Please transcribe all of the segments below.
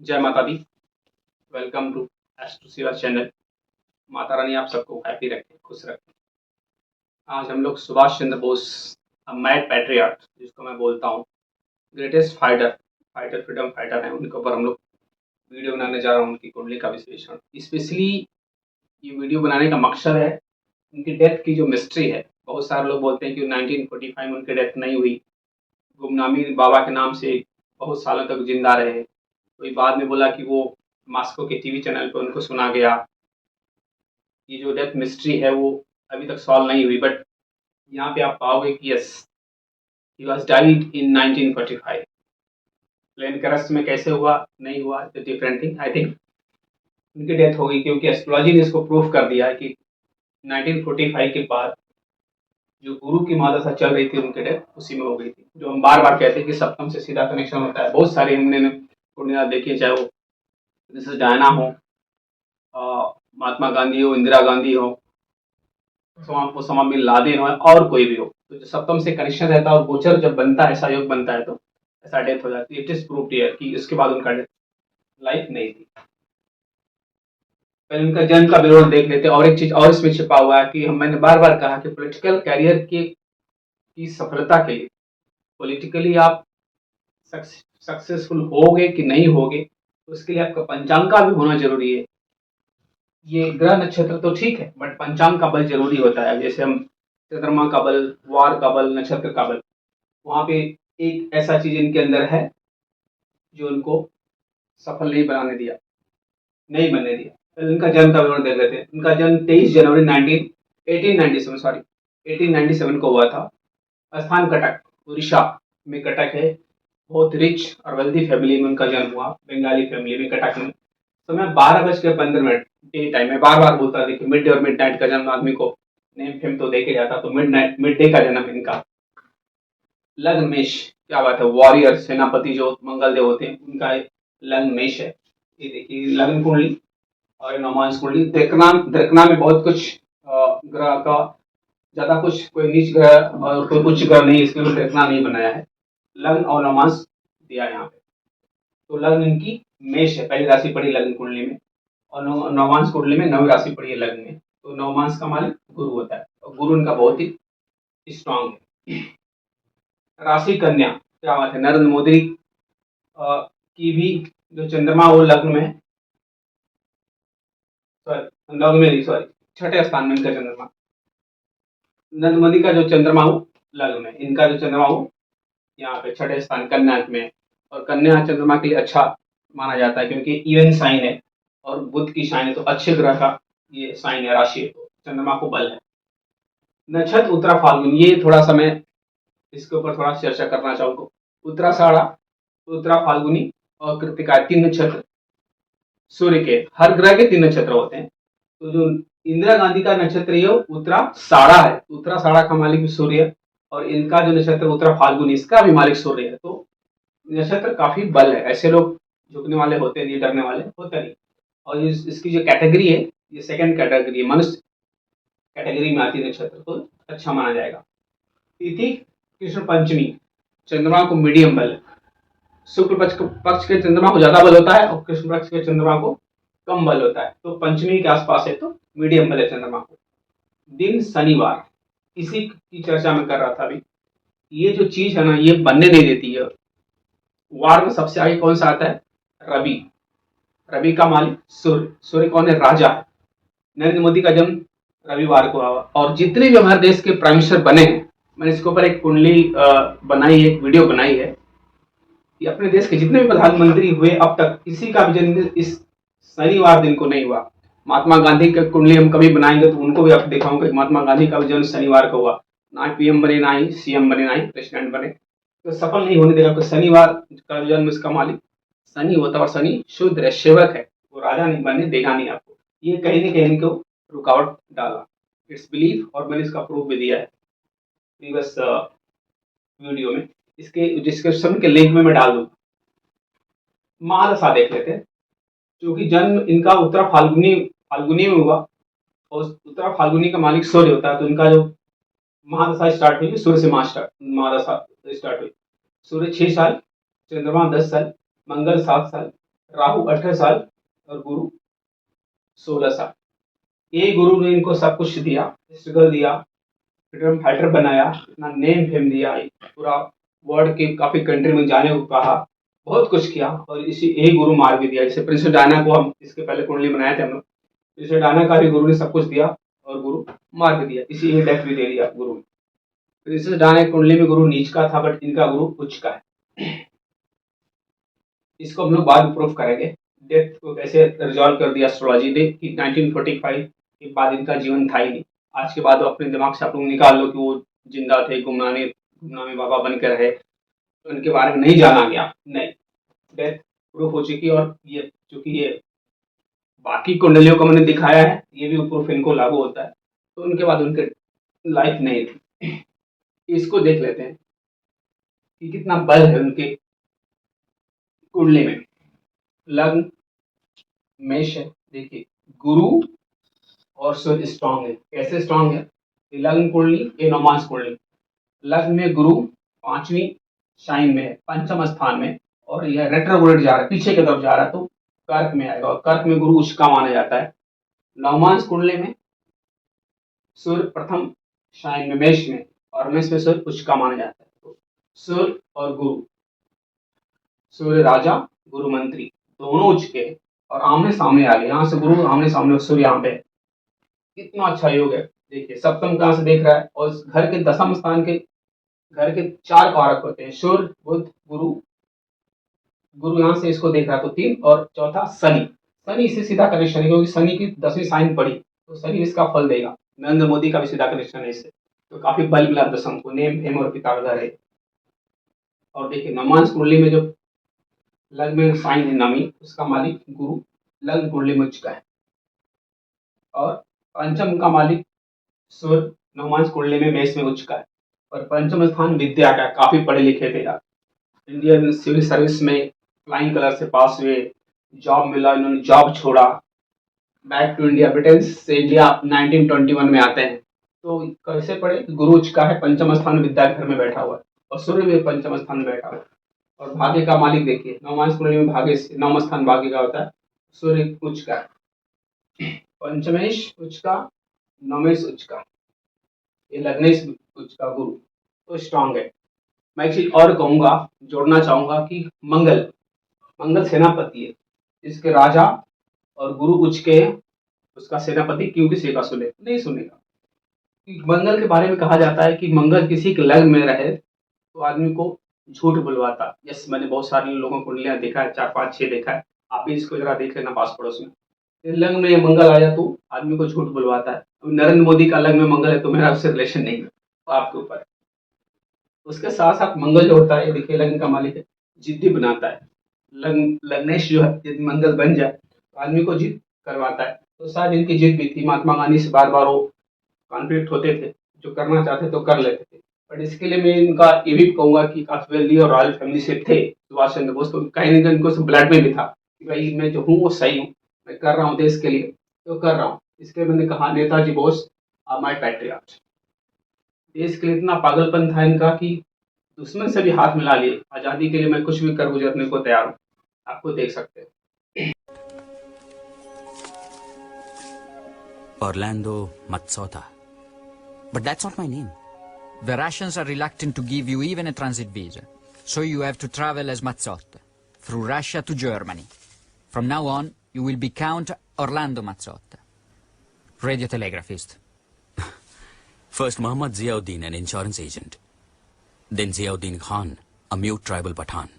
जय माता दी। Welcome to astro सेवा चैनल। माता रानी आप सबको हैप्पी रखे, खुश रखे। आज हम लोग सुभाष चंद्र बोस, मैड पैट्रियट जिसको मैं बोलता हूँ, greatest fighter fighter freedom fighter हैं, उनके ऊपर हम लोग वीडियो बनाने जा रहा हूँ। उनकी कुंडली का विश्लेषण, स्पेशली ये वीडियो बनाने का मकसद है उनकी डेथ की जो मिस्ट्री है। बहुत सारे लोग बोलते हैं कि 1945 में उनकी डेथ नहीं हुई, गुमनामी बाबा के नाम से बहुत सालों तक जिंदा रहे। कोई बाद में बोला कि वो मॉस्को के टीवी चैनल पर उनको सुना गया। ये जो डेथ मिस्ट्री है वो अभी तक सॉल्व नहीं हुई, बट यहाँ पे आप पाओगे कि yes, he was died in 1945। Plane crash में कैसे हुआ नहीं हुआ तो डिफरेंट थिंग। आई थिंक उनकी डेथ हो गई क्योंकि एस्ट्रोलॉजी ने इसको प्रूफ कर दिया है कि 1945 के बाद जो गुरु की महादशा चल रही थी उनकी डेथ उसी में हो गई थी। जो हम बार बार कहते हैं कि सप्तम से सीधा कनेक्शन होता है। बहुत सारे हमने पूर्णिया देखी, चाहे वो प्रिंसेस डायना हो, महात्मा गांधी हो, इंदिरा गांधी हो, ओसामा बिन लादेन हो, और कोई भी हो, तो जो सप्तम से कनेक्शन रहता है और गोचर जब बनता है, ऐसा योग बनता है तो ऐसा डेथ हो जाती है। इट इज प्रूव्ड हियर कि इसके बाद उनका डेथ लाइफ नहीं थी। पहले उनका जन्म का विवरण देख लेते हैं। और एक चीज और इसमें छिपा हुआ है कि मैंने बार बार कहा कि पॉलिटिकल कैरियर की सफलता के लिए, पॉलिटिकली आप सक्सेसफुल होगे कि नहीं होगे, उसके लिए आपका पंचांग का भी होना जरूरी है। ये ग्रह नक्षत्र तो ठीक है, बट पंचांग का बल जरूरी होता है। जैसे हम चंद्रमा का बल, वार का बल, नक्षत्र का बल, वहां पे एक ऐसा चीज इनके अंदर है जो उनको सफल नहीं बनाने दिया, नहीं बनने दिया। तो इनका जन्म का विवरण देख लेते हैं। इनका जन्म 23 जनवरी 1897 को हुआ था। स्थान कटक, उड़ीसा में कटक है। बहुत रिच और वेल्दी फैमिली में उनका जन्म हुआ, बंगाली फैमिली में कटक में। समय 12:15 डे टाइम में बार बार बोलता था कि मिड डे और मिड नाइट का जन्म आदमी को नेम फेम तो देखे जाता, तो मिड डे का जन्म इनका। लग्न मेष, क्या बात है, वॉरियर सेनापति जो मंगल देव होते हैं उनका लग्न मेष है। ये देखिए लग्न कुंडली और नवमांश कुंडली। दृकना में बहुत कुछ ग्रह का, ज्यादा कुछ कोई नीच ग्रह और कोई उच्च ग्रह नहीं, इसके लिए दृकना नहीं बनाया है। लग्न और नवमांश दिया यहाँ पे। तो लग्न इनकी मेष है, पहली राशि पड़ी लग्न कुंडली में, और नवमांश कुंडली में नवी राशि पड़ी है लग्न में। तो नवमांश का मालिक गुरु होता है और गुरु इनका बहुत ही स्ट्रांग है। राशि कन्या, क्या बात है, नरेंद्र मोदी की भी जो चंद्रमा वो लग्न में, सॉरी छठे स्थान में इनका चंद्रमा। नरेंद्र मोदी का जो चंद्रमा हो लग्न में, इनका जो चंद्रमा हो यहाँ पे छठे स्थान कन्या में। और कन्या चंद्रमा के लिए अच्छा माना जाता है क्योंकि इवन साइन है और बुध की साइन है, तो अच्छे ग्रह का ये साइन है, राशि है, तो चंद्रमा को बल है। नक्षत्र उत्तरा फाल्गुन, ये थोड़ा सा मैं इसके ऊपर थोड़ा चर्चा करना चाहूंगा। उत्तराषाढ़ा, उत्तरा फाल्गुनी और कृतिका, तीन नक्षत्र सूर्य के, हर ग्रह के तीन नक्षत्र होते हैं। तो जो इंदिरा गांधी का नक्षत्र ये उत्तराषाढ़ा है, उत्तराषाढ़ा का मालिक भी सूर्य है, और इनका जो नक्षत्र उत्तरा फाल्गुनी, इसका भी मालिक सूर्य है। तो नक्षत्र काफी बल है। ऐसे लोग झुकने वाले होते हैं, नहीं डरने वाले होते नहीं। और इसकी जो कैटेगरी है, ये सेकंड कैटेगरी है, मनुष्य कैटेगरी में आती है नक्षत्र, तो अच्छा माना जाएगा। तिथि कृष्ण पंचमी, चंद्रमा को मीडियम बल है। शुक्ल पक्ष के चंद्रमा को ज्यादा बल होता है और कृष्ण पक्ष के चंद्रमा को कम बल होता है। तो पंचमी के आसपास है तो मीडियम बल है चंद्रमा को। दिन शनिवार, इसी की चर्चा में कर रहा था अभी। ये जो चीज है ना, ये बनने नहीं देती है। वार में सबसे आगे कौन सा आता है, रवि। रवि का मालिक सूर्य, सूर्य कौन है, राजा है। नरेंद्र मोदी का जन्म रविवार को हुआ। और जितने भी हमारे देश के प्राइम मिनिस्टर बने हैं, मैंने इसके ऊपर एक कुंडली बनाई है, एक वीडियो बनाई है कि अपने देश के जितने भी प्रधानमंत्री हुए अब तक, किसी का भी जन्मदिन इस शनिवार दिन को नहीं हुआ। महात्मा गांधी का कुंडली हम कभी बनाएंगे तो उनको भी आप दिखाऊंगा कि महात्मा गांधी का भी जन्म शनिवार को हुआ। ना पीएम बने, ना ही सीएम बने, ना ही प्रेसिडेंट बने, तो सफल नहीं होने देगा। तो शनिवार का जन्म इसका मालिक शनि होता है, और शनि शुद्ध है, सेवक है, वो राजा नहीं बनने देगा नहीं आपको। ये कहीं ना कहीं इनको रुकावट डाला, इट्स बिलीफ, और मैंने इसका प्रूफ भी दिया है प्रीवियस वीडियो में। इसके डिस्क्रिप्शन के लिंक में मैं डाल दूंगा। महादशा देख लेते हैं। क्योंकि जन्म इनका उत्तरा फाल्गुनी फाल्गुनी में हुआ और उत्तरा फाल्गुनी का मालिक सूर्य होता है, तो इनका जो महादशा स्टार्ट हुई सूर्य से महादशा स्टार्ट हुई। सूर्य 6 साल, चंद्रमा 10 साल, मंगल 7 साल, राहु 18 साल और गुरु 16 साल। ये गुरु ने इनको सब कुछ दिया, स्ट्रगल दिया, फ्रीडम फाइटर बनाया, इतना नेम फेम दिया, पूरा वर्ल्ड के काफी कंट्री में जाने को कहा, बहुत कुछ किया, और इसी यही गुरु मार भी दिया। जैसे प्रिंस डायना को हम इसके पहले कुंडली बनाए थे हम लोग, प्रिंस डायना का भी गुरु ने सब कुछ दिया और गुरु मार भी दिया, इसी एक डेथ भी दे दिया गुरु ने। प्रिंस डायना की कुंडली में गुरु नीच का था, बट इनका गुरु उच्च का है। इसको हम लोग बाद में प्रूफ करेंगे, डेथ को कैसे रिजॉल्व कर दिया एस्ट्रोलॉजी ने कि 1945 के बाद इनका जीवन था ही नहीं। आज के बाद अपने दिमाग से आप लोग निकाल लो कि वो जिंदा थे, गुमनामी बाबा बन के रहे, उनके बारे में नहीं जाना गया, नहीं, डेथ प्रूफ हो चुकी। और ये चूंकि ये बाकी कुंडलियों को मैंने दिखाया है, ये भी प्रूफ इनको लागू होता है, तो उनके बाद उनके लाइफ नहीं थी। इसको देख लेते हैं कि कितना बल है उनके कुंडली में। लग्न मेष है, देखिए गुरु और सूर्य स्ट्रांग है। कैसे स्ट्रांग है? लग्न कुंडली, ये नवमांश कुंडली, लग्न में गुरु 5वीं साइन में है, पंचम स्थान में, और यह रेट्रोग्रेड जा रहा है, पीछे की तरफ जा रहा है, तो कर्क में आएगा, और कर्क में गुरु उच्च का माना जाता है। नवमांश कुंडली में सूर्य प्रथम साइन में मेष में, और मेष में सूर्य उच्च का माना जाता है। तो सूर्य और गुरु, सूर्य राजा गुरु मंत्री, दोनों उच्च के, और आमने सामने आ गए, यहाँ से गुरु आमने सामने, सूर्य यहाँ पे, कितना अच्छा योग है। देखिए सप्तम कहाँ से देख रहा है, और घर के दसम स्थान के, घर के 4 कारक होते हैं, सूर्य बुध गुरु, गुरु यहाँ से इसको देख रहा है तो 3, और चौथा शनि, शनि इससे सीधा कनेक्शन है, क्योंकि शनि की 10वीं साइन पड़ी, तो शनि इसका फल देगा। नरेंद्र मोदी का भी सीधा कनेक्शन है इससे, तो काफी बल मिला दसम को, नेम फेम और पिता का घर है। और देखिए नवमांश कुंडली में जो लग्न में साइन है नवी, उसका मालिक गुरु लग्न कुंडली में उच्च का है, और पंचम का मालिक सूर्य नवमांश कुंडली में मेष में उच्च का है, और पंचम स्थान विद्या का, काफी पढ़े लिखे थे यार, इंडियन सिविल सर्विस में फ्लाइंग कलर से पास हुए, जॉब मिला, इन्होंने जॉब छोड़ा, बैक टू इंडिया, ब्रिटेन से इंडिया 1921 में आते हैं। तो कैसे पढ़े? गुरु उच्च का है, पंचम स्थान में विद्या के घर में बैठा हुआ है, और सूर्य भी पंचम स्थान में बैठा हुआ है। और भाग्य का मालिक देखिए, नवमांश कुंडली में भाग्य, नवम स्थान भाग्य का होता है, सूर्य उच्च का, पंचमेश उच्च का, नवमेश उच्च का, ये लग्नेश उच्च का गुरु, तो स्ट्रांग है। मैं एक चीज और कहूंगा, जोड़ना चाहूंगा कि मंगल, मंगल सेनापति है, इसके राजा और गुरु उच्च के हैं, उसका सेनापति क्यों किसी का सुने? नहीं सुनेगा। मंगल के बारे में कहा जाता है कि मंगल किसी के लग्न में रहे तो आदमी को झूठ बुलवाता। यस, मैंने बहुत सारे लोगों को कुंडलियां देखा है, 4 5 6 देखा है, आप भी इसको जरा देख लेना पास पड़ोस में। लग्न में मंगल आ जाए तो आदमी को झूठ बुलवाता है। नरेंद्र मोदी का लग्न में मंगल है तो मेरा उससे रिलेशन नहीं है, तो आपके ऊपर है। उसके साथ साथ मंगल जो होता है, देखिए लग्न का मालिक है, जिद्दी बनाता है। लग्नेश जो है, यदि मंगल बन जाए तो आदमी को जिद करवाता है, तो शायद इनकी जिद भी थी। महात्मा गांधी से बार बार वो कॉन्फ्लिक्ट होते थे, जो करना चाहते तो कर लेते थे, बट इसके लिए मैं इनका ये भी कहूंगा कि काफी वेल्दी और रॉयल फैमिली से थे सुभाष चंद्र बोस, तो कहीं ना कहीं इनको ब्लड में भी था कि भाई मैं जो हूँ वो सही हूँ, मैं कर रहा हूँ देश के लिए तो कर रहा हूँ। इसलिए मैंने कहा Netaji Bose are my patriot. देश के लिए इतना पागलपन था इनका कि दुश्मन से भी हाथ मिला लिए, आजादी के लिए मैं कुछ भी कर गुजरने को तैयार हूँ, आपको देख सकते हैं। Orlando Mazzotta. But that's not my name. The Russians are reluctant to give you even a transit visa, so you have to travel as Mazzotta, through Russia to Germany. From now on, you will be Count Orlando Mazzotta, radiotelegraphist. First Muhammad Ziauddin, an insurance agent. Then Ziauddin Khan, a mute tribal Pathan.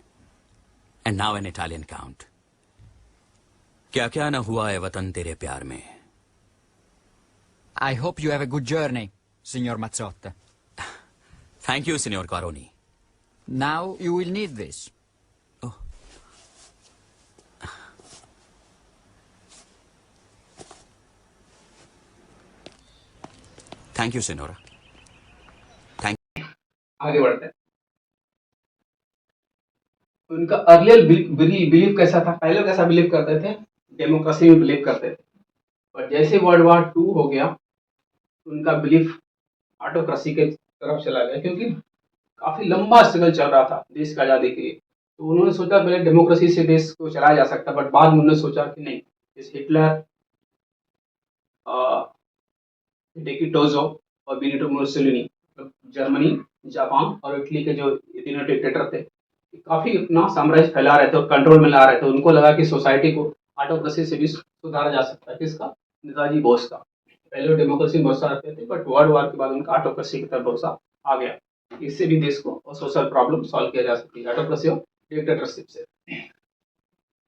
And now an Italian count. क्या क्या न हुआ है वतन तेरे प्यार में. I hope you have a good journey, Signor Mazzotta. Thank you, Signor Caroni. Now you will need this. Oh. Thank you, Signora. आगे बढ़ते हैं। उनका अर्लियर बिलीव कैसा था? पहले कैसा बिलीव करते थे? डेमोक्रेसी में बिलीव करते थे, और जैसे वर्ल्ड वॉर 2 हो गया उनका बिलीफ ऑटोक्रेसी के तरफ चला गया, क्योंकि काफी लंबा स्ट्रगल चल रहा था देश की आजादी के लिए। तो उन्होंने सोचा पहले डेमोक्रेसी से देश को चलाया जा सकता, बट बाद में उन्होंने सोचा कि नहीं, इस हिटलर, हिडेकी टोजो और बेनिटो मुसोलिनी, मतलब जर्मनी, जापान और इटली के जो ये तीनों डिक्टेटर थे, काफी अपना साम्राज्य फैला रहे थे और कंट्रोल में ला रहे थे। उनको लगा कि सोसाइटी को ऑटोक्रेसी से भी सुधारा जा सकता है। किसका? नेताजी बोस का। पहले डेमोक्रेसी में भरोसा रखते थे, बट वर्ल्ड वॉर के बाद उनका ऑटोक्रेसी की तरफ भरोसा आ गया। इससे भी देश को और सोशल प्रॉब्लम सॉल्व किया जा सकती है, ऑटोक्रेसी और डिक्टेटरशिप से।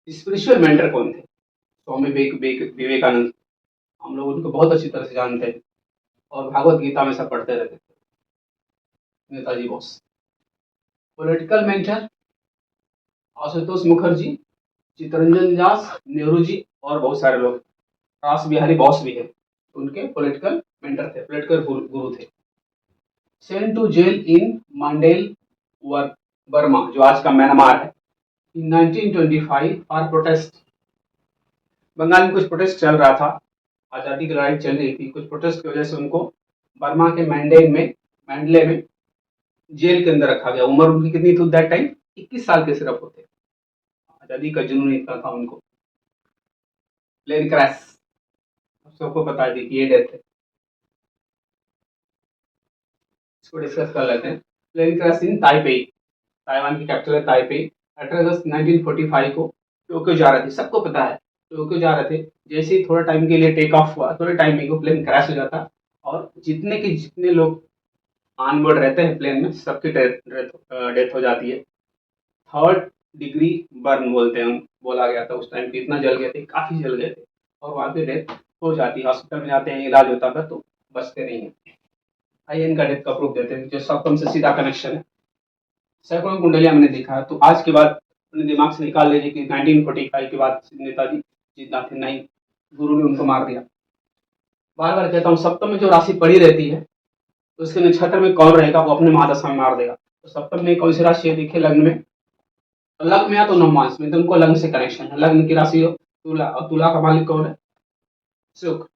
स्पिरिचुअल मेंटर कौन थे? स्वामी विवेकानंद। हम लोग उनको बहुत अच्छी तरह से जानते हैं और भागवत गीता में सब पढ़ते रहते थे। नेताजी बोस। पॉलिटिकल मेंटर आशुतोष मुखर्जी, चित्तरंजन दास, नेहरू जी और बहुत सारे लोग। रास बिहारी बोस भी है, उनके पॉलिटिकल मेंटर थे, पॉलिटिकल गुरु थे। सेंट टू जेल इन मांडेल बर्मा, जो आज का म्यांमार है, इन 1925 फॉर प्रोटेस्ट। बंगाल में कुछ प्रोटेस्ट चल रहा था, आज़ादी की लड़ाई चल रही थी, कुछ प्रोटेस्ट की वजह से उनको बर्मा के मैंडले में जेल के अंदर रखा गया। उम्र उनकी कितनी थी दैट टाइम? 21 साल के सिर्फ होते। आज़ादी का जुनून इतना था उनको। प्लेन क्रैश, सबको बता दी कि ये डेथ है, इसको डिस्कस कर लेते हैं। Plane crash in Taipei, Taiwan की कैपिटल है ताइपेई। 18 अगस्त 1945 को टोक्यो जा रहे थे, सबको पता है टोक्यो जा रहे थे। जैसे ही थोड़ा टाइम के लिए टेक ऑफ हुआ, थोड़े टाइम में प्लेन क्रैश हो जाता और जितने लोग ऑन बोर्ड रहते हैं प्लेन में, सबकी डेथ हो जाती है। 3rd डिग्री बर्न बोलते हैं, बोला गया था उस टाइम पे। इतना जल गए थे, काफी जल गए थे और वहाँ पे डेथ हो जाती है। हॉस्पिटल में जाते हैं, इलाज होता था तो बचते नहीं है। आइए इनका डेथ का प्रूफ देते हैं, जो सप्तम से सीधा कनेक्शन है। सैकड़ों कुंडलियां मैंने देखा है, तो आज के बाद अपने दिमाग से निकाल लीजिए कि 1945 के बाद नेताजी जितना थे, नहीं, गुरु ने उनको मार दिया। बार बार कहता हूँ, सप्तम में जो राशि पड़ी रहती है तो उसके नक्षत्र में कौन रहेगा, वो अपने महादशा में मार देगा। तो सप्तम में कौन सी राशि है? देखिए लग्न में, तो लग्न में या तो नवमांश में, तो उनको लग्न से कनेक्शन है। लग्न की राशि हो तुला, और तुला का मालिक कौन है? शुक्र।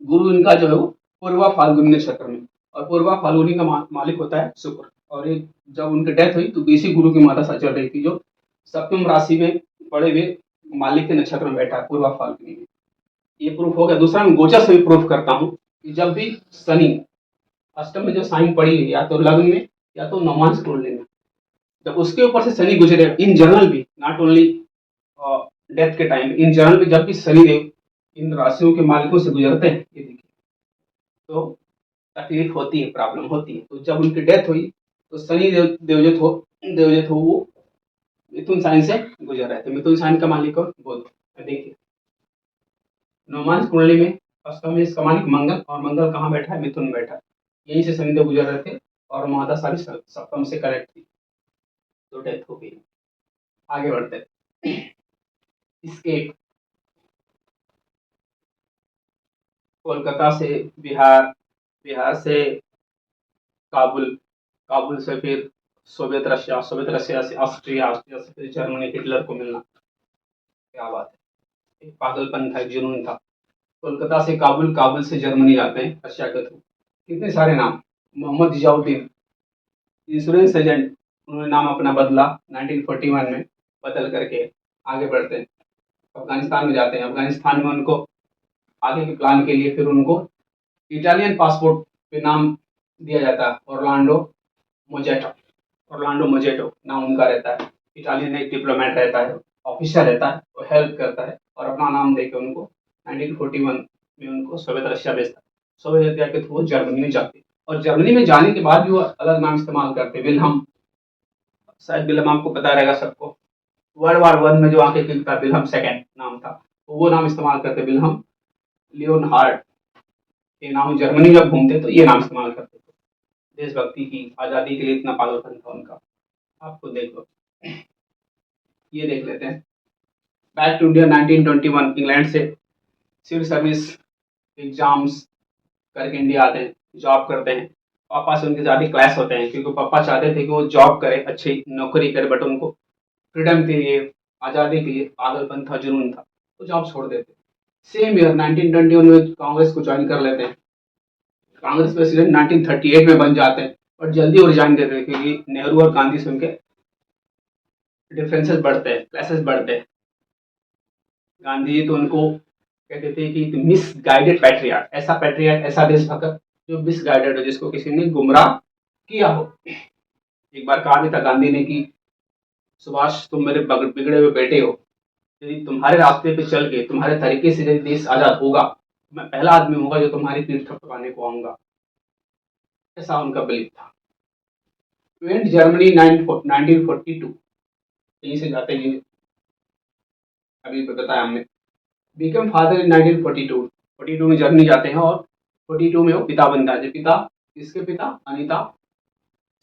गुरु इनका जो है वो पूर्वा फाल्गुनी नक्षत्र में, और पूर्वा फाल्गुनी का मालिक होता है शुक्र। और ये जब उनकी डेथ हुई तो इसी गुरु की महादशा चल रही थी, जो सप्तम राशि में पड़े हुए मालिक के नक्षत्र में बैठा है, पूर्वा फाल्गुनी में। ये प्रूफ हो गया। दूसरा मैं गोचर से भी प्रूफ करता हूँ कि जब भी शनि अष्टम में जो साइन पड़ी है, या तो लग्न में या तो नवमांश कुंडली में, जब उसके ऊपर से शनि गुजरे, इन जनरल भी, नॉट ओनली डेथ के टाइम, इन जनरल भी जब भी शनि देव इन राशियों के मालिकों से गुजरते हैं, ये देखिए, तो तकलीफ होती है, प्रॉब्लम होती है। तो जब उनकी डेथ हुई तो शनि देवजित हो वो मिथुन साइन से गुजर रहे थे। मिथुन साइन का मालिक और बुध। देखिए नवमांश कुंडली में अष्टम में इसका मालिक मंगल, और मंगल कहाँ बैठा है? मिथुन में बैठा है। यहीं से शनिदेव गुजर रहे थे और महादशा भी सप्तम से कनेक्ट थी, तो डेथ हो गई। आगे बढ़ते इसके कोलकाता से बिहार, बिहार से काबुल, काबुल से फिर सोवियत रशिया, सोवियत रशिया से ऑस्ट्रिया, ऑस्ट्रिया से फिर जर्मनी, हिटलर को मिलना, क्या बात है, एक पागलपन था, एक जुनून था। कोलकाता से काबुल, काबुल से जर्मनी जाते हैं रशिया के थ्रू। कितने सारे नाम। मोहम्मद जियाउद्दीन, इंश्योरेंस एजेंट, उन्होंने नाम अपना बदला 1941 में, बदल करके आगे बढ़ते हैं। अफगानिस्तान में जाते हैं। अफगानिस्तान में उनको आगे के प्लान के लिए फिर उनको इटालियन पासपोर्ट पे नाम दिया जाता है, ऑरलैंडो मोजेटो। ऑरलैंडो मोजेटो नाम उनका रहता है। इटालियन एक डिप्लोमेट रहता है, ऑफिसर रहता है, वो हेल्प करता है और अपना नाम देकर उनको 1941 में उनको सोवियत रशिया भेजता है। सोवियत रशिया के थ्रू जर्मनी में जाते, और जर्मनी में जाने के बाद भी वो अलग नाम इस्तेमाल करते। विल्हम, शायद विल्हम आपको पता रहेगा सबको, वर्ल्ड वार 1 में जो आके किंग था, विल्हम सेकंड नाम था, तो वो नाम इस्तेमाल करते। विल्हम लियोनहार्ड, ये नाम जर्मनी जब घूमते तो ये नाम इस्तेमाल करते थे। देशभक्ति की, आज़ादी के लिए इतना पागलपन था उनका। आपको देख लो, ये देख लेते हैं। बैक टू इंडिया 1921, इंग्लैंड से सिविल सर्विस एग्जाम्स करके इंडिया आते हैं, जॉब करते हैं। पापा से उनके ज़्यादा क्लैश होते हैं, क्योंकि पापा चाहते थे कि वो जॉब करे, अच्छी नौकरी करे, बट उनको फ्रीडम के लिए, आज़ादी के लिए पागलपन था, जुनून था, तो जॉब छोड़ देते। सेम ईयर 1921 में कांग्रेस को ज्वाइन कर लेते हैं। कांग्रेस प्रेसिडेंट 1938 में बन जाते हैं, और जल्दी वो रिजाइन देते हैं, क्योंकि नेहरू और गांधी से उनके डिफरेंसेस बढ़ते हैं, क्लासेस बढ़ते हैं। गांधी जी तो उनको कहते थे कि मिस गाइडेड पैट्रियार्क, ऐसा पैट्रियार्क, ऐसा देशभक्त जो मिस गाइडेड हो, जिसको किसी ने गुमराह किया हो। एक बार कहा भी था गांधी ने कि सुभाष तुम मेरे बिगड़े हुए बेटे हो, यदि तुम्हारे रास्ते पे चल के तुम्हारे तरीके से यदि देश आजाद होगा, मैं पहला आदमी होगा जो तुम्हारी पीठ थपथपाने को आऊंगा। ऐसा उनका बिलीफ था। इवेंट जर्मनी 1942, यहीं से जाते हैं, अभी बताया हमने। बिकम फादर इन 1942, 42 में जर्मनी जाते हैं और 42 में वो पिता बनता है। पिता, इसके पिता अनीता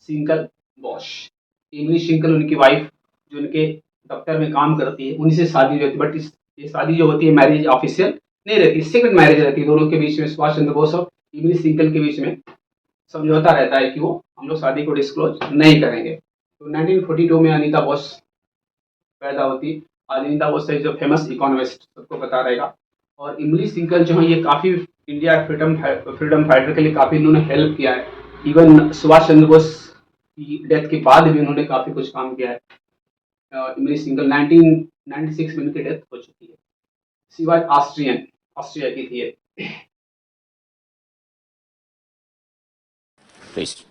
सिंकल बॉश, एमिली सिंकल उनकी वाइफ, जो उनके दफ्तर में काम करती है, उन्हीं से शादी हुई थी। बट ये शादी जो होती है मैरिज ऑफिशियल नहीं रहती, सीक्रेट मैरिज रहती है दोनों के बीच में, सुभाष चंद्र बोस और एमिली सिंकल के बीच में समझौता रहता है कि वो हम लोग शादी को डिस्क्लोज नहीं करेंगे। तो 1942 में अनीता बोस पैदा होती। अनीता बोस जो फेमस इकोनॉमिस्ट सबको पता रहेगा। और इमली सिंकल जो है ये काफ़ी इंडिया फ्रीडम फाइटर के लिए काफ़ी इन्होंने हेल्प किया है। इवन सुभाष चंद्र बोस की डेथ के बाद भी उन्होंने काफ़ी कुछ काम किया है। इमली सिंकल 1996 में इनकी डेथ हो चुकी है। सिवाय ऑस्ट्रिया की थी ये। Please.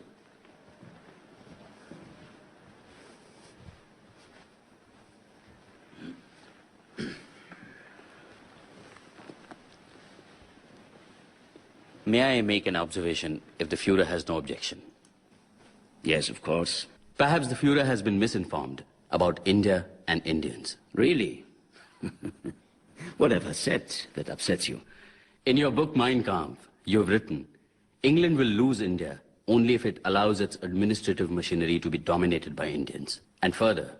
May I make an observation if the Führer has no objection? Yes, of course. Perhaps the Führer has been misinformed about India and Indians. Really? What have I said that upsets you? In your book Mein Kampf, you have written, England will lose India only if it allows its administrative machinery to be dominated by Indians. And further,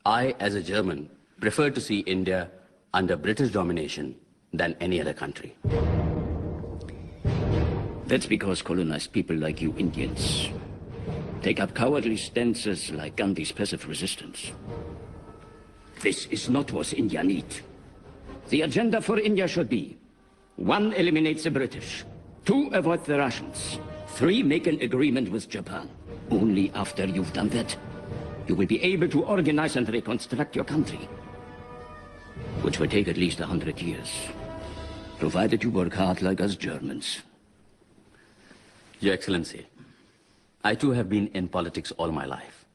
I, as a German, prefer to see India under British domination than any other country. That's because colonized people like you Indians take up cowardly stances like Gandhi's passive resistance. This is not what India needs. The agenda for India should be: 1, eliminate the British; 2, avoid the Russians; 3, make an agreement with Japan. Only after you've done that, you will be able to organize and reconstruct your country, which will take at least 100 years, provided you work hard like us Germans. Your Excellency, I too have been in politics all my life.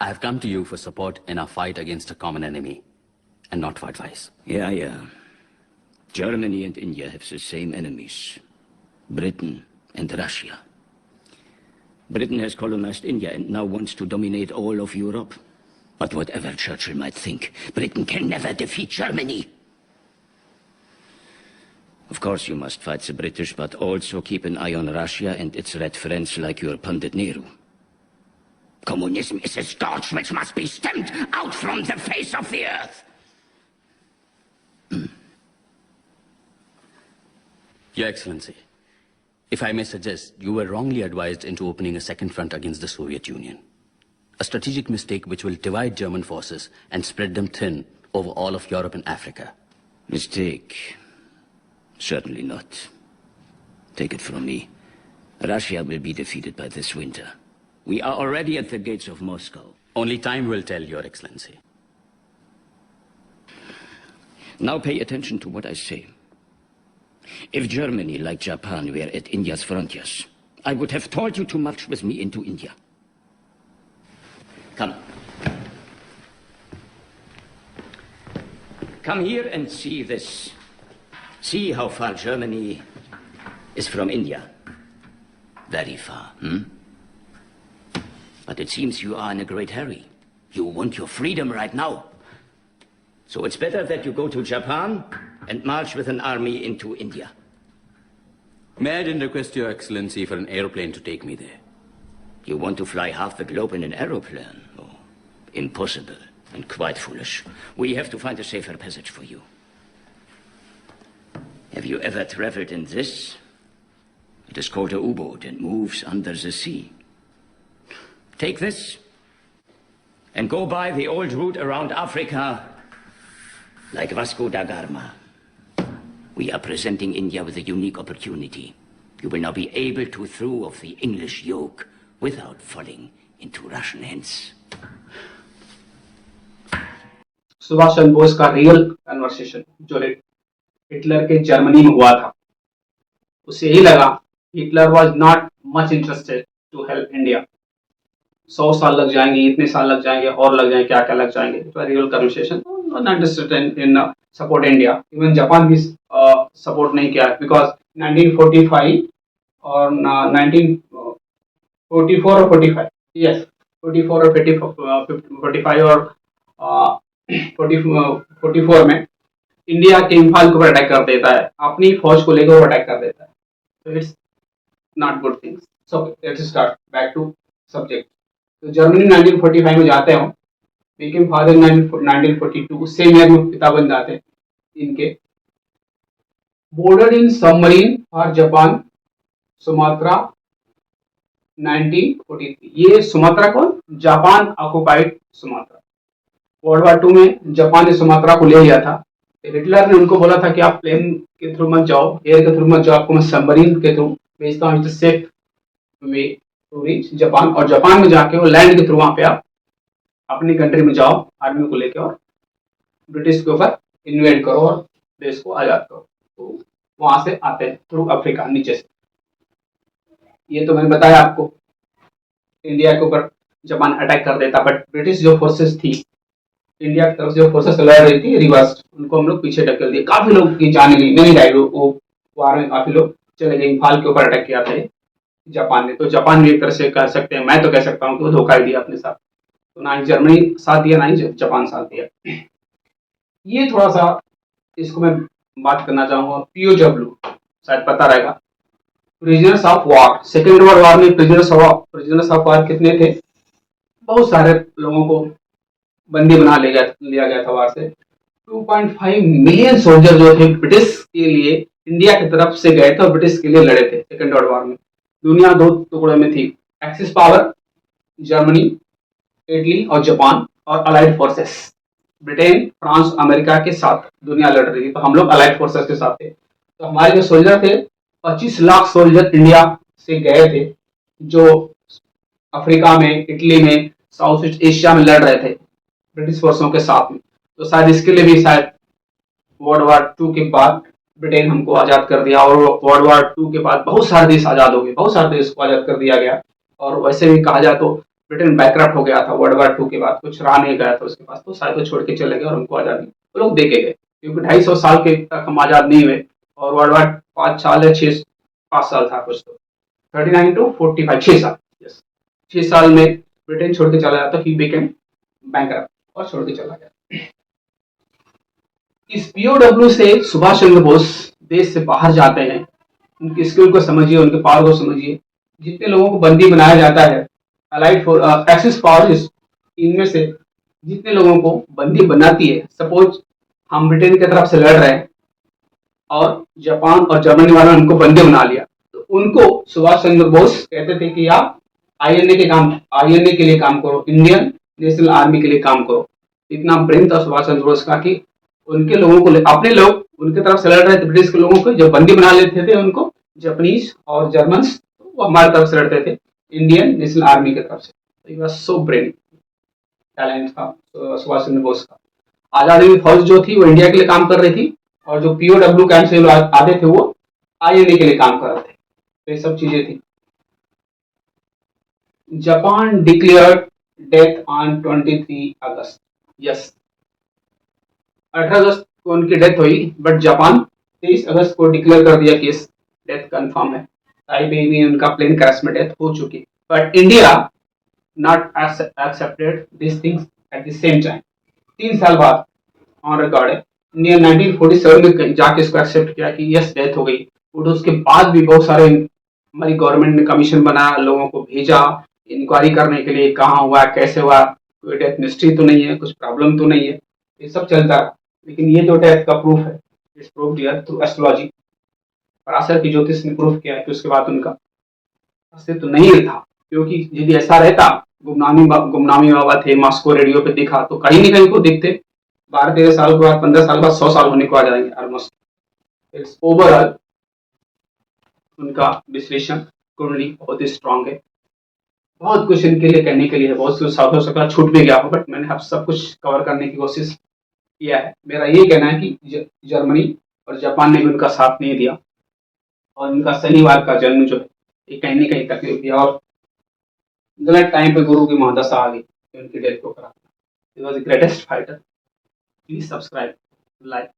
I have come to you for support in our fight against a common enemy, and not for advice. Yeah. Germany and India have the same enemies: Britain and Russia. Britain has colonized India and now wants to dominate all of Europe. But whatever Churchill might think, Britain can never defeat Germany. Of course you must fight the British, but also keep an eye on Russia and its red friends like your Pandit Nehru. Communism is a scourge which must be stamped out from the face of the earth. Your Excellency, if I may suggest, you were wrongly advised into opening a second front against the Soviet Union. A strategic mistake which will divide German forces and spread them thin over all of Europe and Africa. Mistake? Certainly not. Take it from me. Russia will be defeated by this winter. We are already at the gates of Moscow. Only time will tell, Your Excellency. Now pay attention to what I say. If Germany, like Japan, were at India's frontiers, I would have told you to march with me into India. Come. Come here and see this. See how far Germany is from India. Very far, But it seems you are in a great hurry. You want your freedom right now. So it's better that you go to Japan and march with an army into India. May I then request Your Excellency for an aeroplane to take me there? You want to fly half the globe in an aeroplane? Oh, impossible and quite foolish. We have to find a safer passage for you. Have you ever traveled in this? It is called a U-boat and moves under the sea. Take this and go by the old route around Africa like Vasco da Gama. We are presenting India with a unique opportunity. You will now be able to throw off the English yoke without falling into Russian hands. Subhash Chandra Bose का real conversation जो Hitler के Germany में हुआ था, उसे यही लगा Hitler was not much interested to help India. 100 साल लग जाएंगे, इतने साल लग जाएंगे, और लग जाएंगे, क्या क्या लग जाएंगे। Real conversation not interested in support India. Even Japan भी सपोर्ट नहीं किया, बिकॉज 1945 और 1944 और 45, यस 44 और 45 और 44 में इंडिया के इम्फाल के ऊपर अटैक कर देता है, अपनी फौज को लेकर अटैक कर देता है। तो it's not good things. So let's start back to subject. तो जर्मनी 1945 में जाते हो, became father in 1942, same year में पिता बन जाते हैं इनके। Border in submarine for Japan Sumatra 1943। ये सुमात्रा कौन? Japan occupied Sumatra. World war 2 में जापान ने सुमात्रा को ले लिया था। हिटलर ने उनको बोला था कि आप प्लेन के थ्रू मत जाओ, एयर के थ्रू मत जाओ, आपको मैं सबमरीन के थ्रू भेजता हूँ, safe way to reach Japan. और जापान में जाके वो लैंड के थ्रू वहां पे आप अपनी कंट्री में जाओ आर्मी को लेकर और ब्रिटिश के ऊपर इन्वेड करो और देश को आजाद करो। तो वहां से आते हैं थ्रू अफ्रीका नीचे से। ये तो मैंने बताया आपको, इंडिया के ऊपर जापान अटैक कर देता, बट ब्रिटिश जो फोर्सेस थी, इंडिया की तरफ से जो फोर्सेस लड़ रही थी रिवर्स, उनको हम लोग पीछे ढकेल दिए। काफी लोग की जान गई, नहीं डाई, वो वार में काफी लोग चले गए। इम्फाल के ऊपर अटैक किया था जापान ने। तो जापान भी एक तरह से कह सकते हैं, मैं तो कह सकता हूँ कि वो धोखा ही दिया अपने साथ। तो ना ही जर्मनी साथ दिया, ना ही जापान साथ दिया। ये थोड़ा सा इसको मैं बात करना चाहूंगा। पीओडब्ल्यू शायद पता रहेगा, prisoners of war. Second world war में प्रिजनर्स ऑफ वॉर कितने थे? बहुत सारे लोगों को बंदी बना लिया गया था वार से। 2.5 मिलियन सोल्जर जो थे ब्रिटिश के लिए इंडिया की तरफ से गए थे और ब्रिटिश के लिए लड़े थे सेकेंड वर्ल्ड वॉर में। दुनिया दो टुकड़ों में थी, एक्सिस पावर जर्मनी, इटली और जापान, और allied forces Britain, France, America के साथ दुनिया लड़ रही थी। तो हम लोग अलाइड फोर्सेस के साथ थे। तो हमारे जो सोल्जर थे, 25 लाख सोल्जर इंडिया से गए थे, जो अफ्रीका में, इटली में, साउथ ईस्ट एशिया में लड़ रहे थे ब्रिटिश फोर्सों के साथ में। तो शायद इसके लिए भी शायद वर्ल्ड वार 2 के बाद ब्रिटेन हमको आजाद कर दिया, और वर्ल्ड वार 2 के बाद बहुत सारे देश आजाद हो गए, बहुत सारे देश को आजाद कर दिया गया। और वैसे भी कहा जाए तो ब्रिटेन बैंकरप्ट हो गया था वर्ल्ड वार 2 के बाद, कुछ रहा नहीं गया था उसके पास। तो शायद वो छोड़ के चले गए और हमको आजादी वो लोग दे के गए, क्योंकि 250 साल के तक हम आजाद नहीं हुए। और वर्ल्ड वार 5 साल या 5 साल था कुछ, तो 39 to 45, 6 साल, यस 6 साल में ब्रिटेन छोड़ के चला जाता, ही बिकेम बैंकरप्ट और छोड़ के चला गया। इस पीओडब्ल्यू से सुभाष चंद्र बोस देश से बाहर जाते हैं। उनकी स्किल को समझिए, उनके पावर को समझिए। जितने लोगों को बंदी बनाया जाता है, अलाइड एक्सिस पावर्स, इनमें से जितने लोगों को बंदी बनाती है, सपोज हम ब्रिटेन की तरफ से लड़ रहे हैं और जापान और जर्मनी वालों ने उनको बंदी बना लिया, तो उनको सुभाष चंद्र बोस कहते थे कि आप आईएनए के लिए काम करो, इंडियन नेशनल आर्मी के लिए काम करो। इतना प्रेम था सुभाष चंद्र बोस का कि उनके लोगों को, अपने लोग उनके तरफ से लड़ रहे थे ब्रिटिश के लोगों को, जब बंदी बना लेते थे उनको जापानीज और जर्मन्स, वो हमारी तरफ से लड़ते थे इंडियन नेशनल आर्मी की तरफ से। सो ब्रेन टैलेंट था सुभाष चंद्र बोस का। आजादी की फौज जो थी वो इंडिया के लिए काम कर रही थी, और जो पीओडब्ल्यू कैंप से आते थे वो आईएनए के लिए काम कर रहे थे। तो ये सब चीजें थी। Japan declared death on 23 August. Yes, 18 अगस्त को उनकी डेथ हुई, बट जापान 23 अगस्त को डिक्लेयर कर दिया कि इस डेथ कंफर्म है। ताइपे में उनका प्लेन क्रैश में डेथ हो चुकी, but India not accepted this things at the same time. 3 साल बाद ऑन रिकॉर्ड है, इंडिया 1947 में जाके इसको एक्सेप्ट किया कि यस डेथ हो गई। और उसके बाद भी बहुत सारे हमारी गवर्नमेंट ने कमीशन बनाया, लोगों को भेजा इंक्वायरी करने के लिए, कहाँ हुआ, कैसे हुआ, कोई डेथ मिस्ट्री तो नहीं है, कुछ प्रॉब्लम तो नहीं है, ये सब चलता है। लेकिन ये जो डेथ का प्रूफ है, इट्स प्रूफ दिया थ्रू एस्ट्रोलॉजी। पराशर की ज्योतिष ने प्रूफ किया कि उसके बाद उनका अस्तित्व तो नहीं था, क्योंकि यदि ऐसा रहता, गुमनामी बाबा थे, मॉस्को रेडियो पे दिखा, तो कहीं न कहीं को दिखते। 12-13 साल के बाद, 15 साल बाद 100 साल होने को आ जाएंगे ऑलमोस्ट। इट्स ओवरऑल उनका विश्लेषण कुंडली बहुत ही स्ट्रांग है। बहुत कुछ इनके लिए कहने के लिए है, बहुत कुछ हो सकता छूट भी गया हो, बट मैंने अब सब कुछ कवर करने की कोशिश किया है। मेरा ये कहना है कि जर्मनी और जापान ने भी उनका साथ नहीं दिया और उनका शनिवार का जन्म जो है ये कहीं न कहीं तकलीफ दिया और गलत टाइम पे गुरु की महादशा आ गई, उनकी डेथ को करा। He was the greatest fighter. Please subscribe, like.